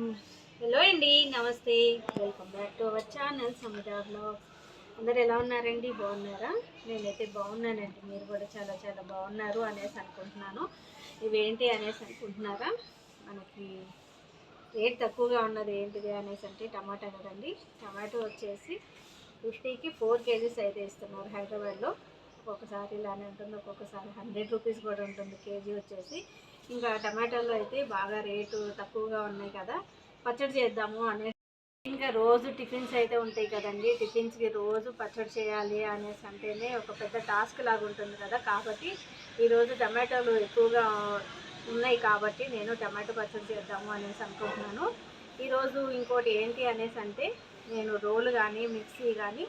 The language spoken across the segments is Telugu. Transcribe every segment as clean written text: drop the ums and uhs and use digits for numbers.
హలో అండి, నమస్తే. Welcome back to our channel Samitha blogs. అందరు ఎలా ఉన్నారండి? బాగున్నారా? నేనైతే బాగున్నానండి. మీరు కూడా చాలా చాలా బాగున్నారు అనేసి అనుకుంటున్నాను. ఇవేంటి అనేసి అనుకుంటున్నారా? మనకి రేట్ తక్కువగా ఉన్నది ఏంటిది అనేసి అంటే టమాటా కదండి. టమాటో వచ్చేసి 50కి 4 కేజీస్ అయితే ఇస్తున్నారు హైదరాబాద్లో. ఒక్కొక్కసారి ఇలానే ఉంటుంది, ఒక్కొక్కసారి 100 రూపీస్ కూడా ఉంటుంది కేజీ వచ్చేసి. ఇంకా టమాటాలు అయితే బాగా రేటు తక్కువగా ఉన్నాయి కదా, పచ్చడి చేద్దాము అనే. ఇంకా రోజు టిఫిన్స్ అయితే ఉంటాయి కదండి, టిఫిన్స్కి రోజు పచ్చడి చేయాలి అనేసి అంటేనే ఒక పెద్ద టాస్క్ లాగా ఉంటుంది కదా. కాబట్టి ఈరోజు టమాటాలు ఎక్కువగా ఉన్నాయి కాబట్టి నేను టమాటో పచ్చడి చేద్దాము అనేసి అనుకుంటున్నాను. ఈరోజు ఇంకోటి ఏంటి అనేసి అంటే, నేను రోలు కానీ మిక్సీ కానీ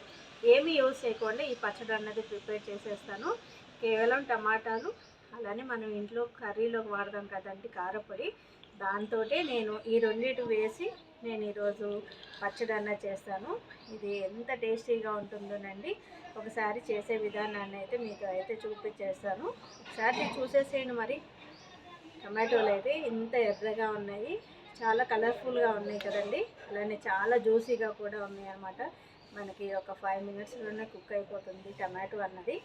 ఏమీ యూజ్ చేయకుండా ఈ పచ్చడి అన్నది ప్రిపేర్ చేసేస్తాను. కేవలం టమాటాలు, అలానే మనం ఇంట్లో కర్రీలోకి వాడదాం కదండి కారపొడి, దాంతో నేను ఈ రెండింటి వేసి నేను ఈరోజు పచ్చడి అన్నది చేస్తాను. ఇది ఎంత టేస్టీగా ఉంటుందోనండి. ఒకసారి చేసే విధానాన్ని అయితే మీకు అయితే చూపించేస్తాను. ఒకసారి చూసేసేయండి. మరి టమాటోలు అయితే ఇంత ఎర్రగా ఉన్నాయి, చాలా కలర్ఫుల్గా ఉన్నాయి కదండి. అలానే చాలా జ్యూసీగా కూడా ఉన్నాయి అన్నమాట. మనకి ఒక 5 మినిట్స్లోనే కుక్ అయిపోతుంది టమాటో అన్నది.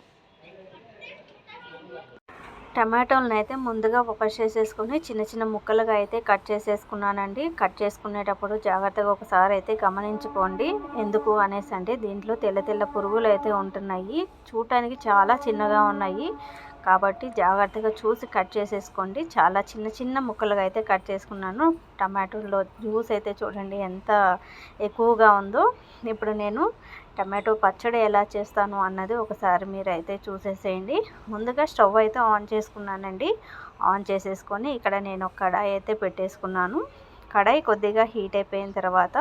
టమాటోలను అయితే ముందుగా వాష్ చేసేసుకొని చిన్న చిన్న ముక్కలుగా అయితే కట్ చేసేసుకున్నానండి. కట్ చేసుకునేటప్పుడు జాగ్రత్తగా ఒకసారి అయితే గమనించుకోండి. ఎందుకు అనేసి అంటే దీంట్లో తెల్ల తెల్ల పురుగులు అయితే ఉంటున్నాయి, చూడటానికి చాలా చిన్నగా ఉన్నాయి కాబట్టి జాగ్రత్తగా చూసి కట్ చేసేసుకోండి. చాలా చిన్న చిన్న ముక్కలుగా అయితే కట్ చేసుకున్నాను. టమాటోలో జ్యూస్ అయితే చూడండి ఎంత ఎక్కువగా ఉందో. ఇప్పుడు నేను టమాటో పచ్చడి ఎలా చేస్తాను అన్నది ఒకసారి మీరు అయితే చూసేసేయండి. ముందుగా స్టవ్ అయితే ఆన్ చేసుకున్నానండి. ఆన్ చేసేసుకొని ఇక్కడ నేను ఒక కడాయి అయితే పెట్టేసుకున్నాను. కడాయి కొద్దిగా హీట్ అయిపోయిన తర్వాత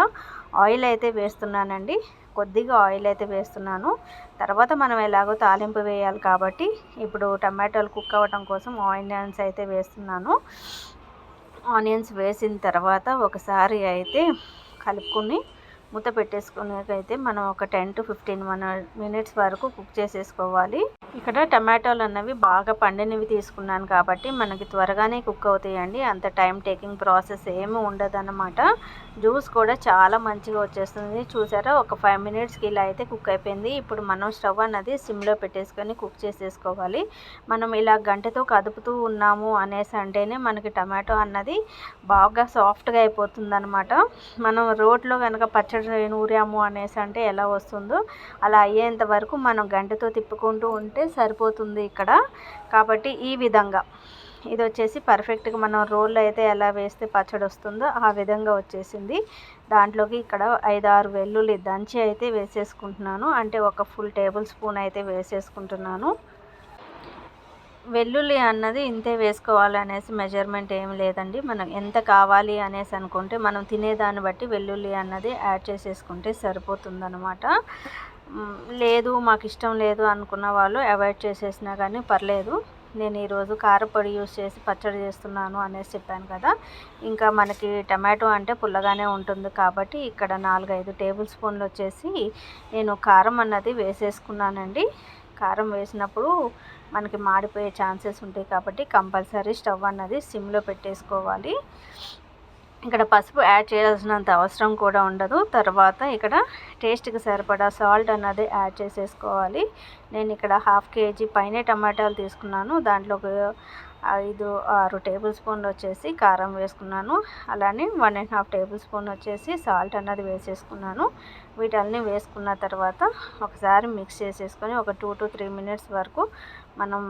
ఆయిల్ అయితే వేస్తున్నానండి. కొద్దిగా ఆయిల్ అయితే వేస్తున్నాను. తర్వాత మనం ఎలాగో తాలింపు వేయాలి కాబట్టి ఇప్పుడు టమాటాలు కుక్ అవ్వడం కోసం ఆనియన్స్ అయితే వేస్తున్నాను. ఆనియన్స్ వేసిన తర్వాత ఒకసారి అయితే కలుపుకొని మూత పెట్టేసుకునేకైతే మనం ఒక 10 to 15 మినిట్స్ వరకు కుక్ చేసేసుకోవాలి. ఇక్కడ టమాటాలు అన్నవి బాగా పండినవి తీసుకున్నాను కాబట్టి మనకి త్వరగానే కుక్ అవుతాయండి. అంత టైం టేకింగ్ ప్రాసెస్ ఏమి ఉండదన్నమాట. జ్యూస్ కూడా చాలా మంచిగా వచ్చేస్తుంది. చూసారా, ఒక 5 మినిట్స్కి ఇలా అయితే కుక్ అయిపోయింది. ఇప్పుడు మనం స్టవ్ అన్నది సిమ్లో పెట్టేసుకొని కుక్ చేసేసుకోవాలి. మనం ఇలా గంటతో కదుపుతూ ఉన్నాము అనేసి అంటేనే మనకి టమాటో అన్నది బాగా సాఫ్ట్గా అయిపోతుంది అనమాట. మనం రోట్లో కనుక పచ్చడి నూరాము అనేసి అంటే ఎలా వస్తుందో అలా అయ్యేంత వరకు మనం గంటతో తిప్పుకుంటూ ఉంటే సరిపోతుంది ఇక్కడ. కాబట్టి ఈ విధంగా ఇది వచ్చేసి పర్ఫెక్ట్గా మనం రోల్లో అయితే ఎలా వేస్తే పచ్చడి వస్తుందో ఆ విధంగా వచ్చేసింది. దాంట్లోకి ఇక్కడ 5-6 వెల్లుల్లి దంచి అయితే వేసేసుకుంటున్నాను. అంటే ఒక ఫుల్ టేబుల్ స్పూన్ అయితే వేసేసుకుంటున్నాను. వెల్లుల్లి అన్నది ఇంతే వేసుకోవాలనేసి మెజర్మెంట్ ఏం లేదండి. మనం ఎంత కావాలి అనేసి అనుకుంటే మనం తినేదాన్ని బట్టి వెల్లుల్లి అన్నది యాడ్ చేసేసుకుంటే సరిపోతుందన్నమాట. లేదు మాకు ఇష్టం లేదు అనుకున్న వాళ్ళు అవాయిడ్ చేసేసినా కానీ పర్లేదు. నేను ఈరోజు కారపొడి యూస్ చేసి పచ్చడి చేస్తున్నాను అనేసి చెప్పాను కదా. ఇంకా మనకి టమాటో అంటే పుల్లగానే ఉంటుంది కాబట్టి ఇక్కడ 4-5 టేబుల్ స్పూన్లు వచ్చేసి నేను కారం అన్నది వేసేసుకున్నానండి. కారం వేసినప్పుడు మనకి మాడిపోయే ఛాన్సెస్ ఉంటాయి కాబట్టి కంపల్సరీ స్టవ్ అన్నది సిమ్లో పెట్టేసుకోవాలి. ఇక్కడ పసుపు యాడ్ చేయాల్సినంత అవసరం కూడా ఉండదు. తర్వాత ఇక్కడ టేస్ట్కి సరిపడా సాల్ట్ అన్నది యాడ్ చేసేసుకోవాలి. నేను ఇక్కడ 1/2 కేజీ పైనే టమాటాలు తీసుకున్నాను. దాంట్లో 5-6 టేబుల్ స్పూన్లు వచ్చేసి కారం వేసుకున్నాను. అలానే 1.5 టేబుల్ స్పూన్ వచ్చేసి సాల్ట్ అన్నది వేసేసుకున్నాను. వీటన్ని వేసుకున్న తర్వాత ఒకసారి మిక్స్ చేసేసుకొని ఒక 2 to 3 మినిట్స్ వరకు మనం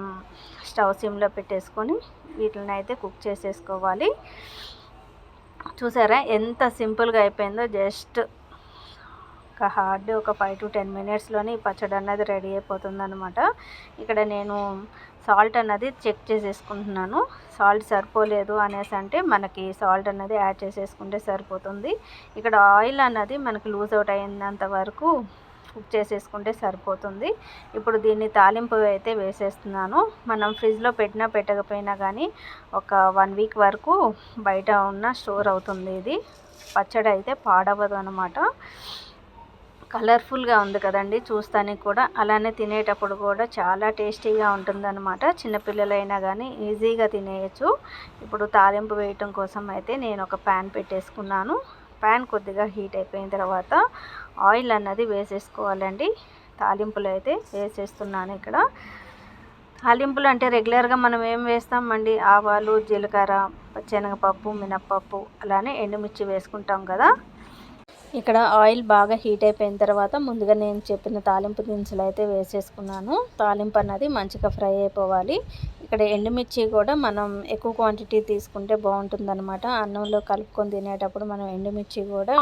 స్టవ్ సిమ్లో పెట్టేసుకొని వీటిని అయితే కుక్ చేసేసుకోవాలి. చూసారా ఎంత సింపుల్గా అయిపోయిందో. జస్ట్ ఒక 5 to 10 మినిట్స్లోనే ఈ పచ్చడి అన్నది రెడీ అయిపోతుంది అనమాట. ఇక్కడ నేను సాల్ట్ అన్నది చెక్ చేసేసుకుంటున్నాను. సాల్ట్ సరిపోలేదు అనేసి అంటే మనకి సాల్ట్ అన్నది యాడ్ చేసేసుకుంటే సరిపోతుంది. ఇక్కడ ఆయిల్ అన్నది మనకి లూజ్ అవుట్ అయినంత వరకు కుక్ చేసేసుకుంటే సరిపోతుంది. ఇప్పుడు దీన్ని తాలింపు అయితే వేసేస్తున్నాను. మనం ఫ్రిడ్జ్లో పెట్టినా పెట్టకపోయినా కానీ ఒక 1 వీక్ వరకు బయట ఉన్న స్టోర్ అవుతుంది. ఇది పచ్చడి అయితే పాడవదు అనమాట. కలర్ఫుల్గా ఉంది కదండి చూస్తానికి కూడా. అలానే తినేటప్పుడు కూడా చాలా టేస్టీగా ఉంటుందన్నమాట. చిన్నపిల్లలైనా కానీ ఈజీగా తినేయచ్చు. ఇప్పుడు తాలింపు వేయటం కోసం అయితే నేను ఒక ప్యాన్ పెట్టేసుకున్నాను. ప్యాన్ కొద్దిగా హీట్ అయిపోయిన తర్వాత ఆయిల్ అన్నది వేసేసుకోవాలండి. తాలింపులు అయితే వేసేస్తున్నాను ఇక్కడ. తాలింపులు అంటే రెగ్యులర్గా మనం ఏం వేస్తామండి, ఆవాలు, జీలకర్ర, శనగపప్పు, మినప్పప్పు, అలానే ఎండుమిర్చి వేసుకుంటాం కదా. ఇక్కడ ఆయిల్ బాగా హీట్ అయిపోయిన తర్వాత ముందుగా నేను చెప్పిన తాలింపు దినుసులు అయితే వేసేసుకున్నాను. తాలింపు అన్నది మంచిగా ఫ్రై అయిపోవాలి. ఇక్కడ ఎండుమిర్చి కూడా మనం ఎక్కువ క్వాంటిటీ తీసుకుంటే బాగుంటుందన్నమాట. అన్నంలో కలుపుకొని తినేటప్పుడు మనం ఎండుమిర్చి కూడా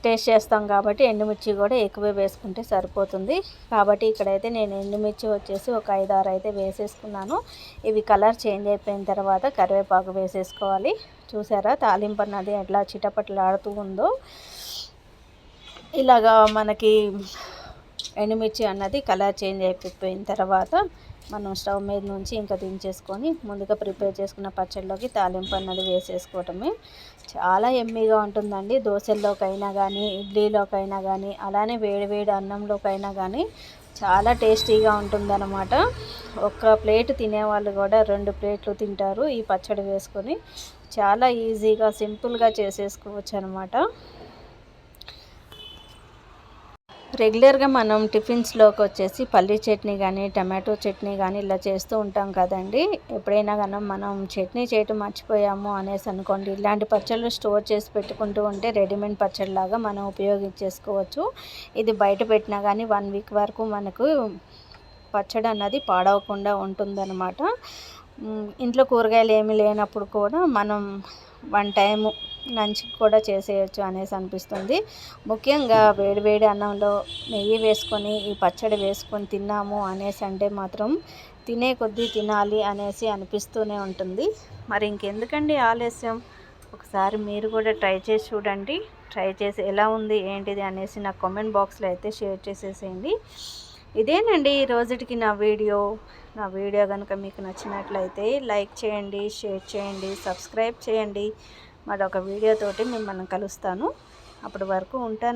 టేస్ట్ చేస్తాం కాబట్టి ఎండుమిర్చి కూడా ఎక్కువే వేసుకుంటే సరిపోతుంది. కాబట్టి ఇక్కడైతే నేను ఎండుమిర్చి వచ్చేసి ఒక 5-6 అయితే వేసేసుకున్నాను. ఇవి కలర్ చేంజ్ అయిపోయిన తర్వాత కరివేపాకు వేసేసుకోవాలి. చూసారా తాలింపు అన్నది ఎట్లా చిటపటలాడుతూ ఉందో. ఇలాగా మనకి ఎండుమిర్చి అన్నది కలర్ చేంజ్ అయిపోయిన తర్వాత మనం స్టవ్ మీద నుంచి ఇంకా దించేసుకొని ముందుగా ప్రిపేర్ చేసుకున్న పచ్చడిలోకి తాలింపు అన్నది వేసేసుకోవటమే. చాలా ఎమ్మీగా ఉంటుందండి. దోశల్లోకైనా కానీ, ఇడ్లీలోకైనా కానీ, అలానే వేడివేడి అన్నంలోకైనా కానీ చాలా టేస్టీగా ఉంటుందన్నమాట. ఒక ప్లేట్ తినేవాళ్ళు కూడా 2 ప్లేట్లు తింటారు ఈ పచ్చడి వేసుకొని. చాలా ఈజీగా సింపుల్గా చేసేసుకోవచ్చు అనమాట. రెగ్యులర్గా మనం టిఫిన్స్లోకి వచ్చేసి పల్లీ చట్నీ కానీ, టమాటో చట్నీ కానీ ఇలా చేస్తూ ఉంటాం కదండి. ఎప్పుడైనా కానీ మనం చట్నీ చేయటం మర్చిపోయాము అనేసి అనుకోండి, ఇలాంటి పచ్చళ్ళు స్టోర్ చేసి పెట్టుకుంటూ ఉంటే రెడీమేడ్ పచ్చడిలాగా మనం ఉపయోగించేసుకోవచ్చు. ఇది బయట పెట్టినా కానీ 1 వీక్ వరకు మనకు పచ్చడి అన్నది పాడవకుండా ఉంటుందన్నమాట. ఇంట్లో కూరగాయలు ఏమీ లేనప్పుడు కూడా మనం 1 టైము లంచ్కి కూడా చేసేయచ్చు అనేసి అనిపిస్తుంది. ముఖ్యంగా వేడివేడి అన్నంలో నెయ్యి వేసుకొని ఈ పచ్చడి వేసుకొని తిన్నాము అనేసి అంటే మాత్రం తినే కొద్దీ తినాలి అనేసి అనిపిస్తూనే ఉంటుంది. మరి ఇంకెందుకండి ఆలస్యం, ఒకసారి మీరు కూడా ట్రై చేసి చూడండి. ట్రై చేసి ఎలా ఉంది ఏంటిది అనేసి నాకు కామెంట్ బాక్స్లో అయితే షేర్ చేసేసేయండి. ఇదేనండి ఈ రోజుటికి నా వీడియో కనుక మీకు నచ్చినట్లయితే లైక్ చేయండి, షేర్ చేయండి, సబ్స్క్రైబ్ చేయండి. మరొక వీడియోతోటి మిమ్మల్ని కలుస్తాను. అప్పటి వరకు ఉంటాను.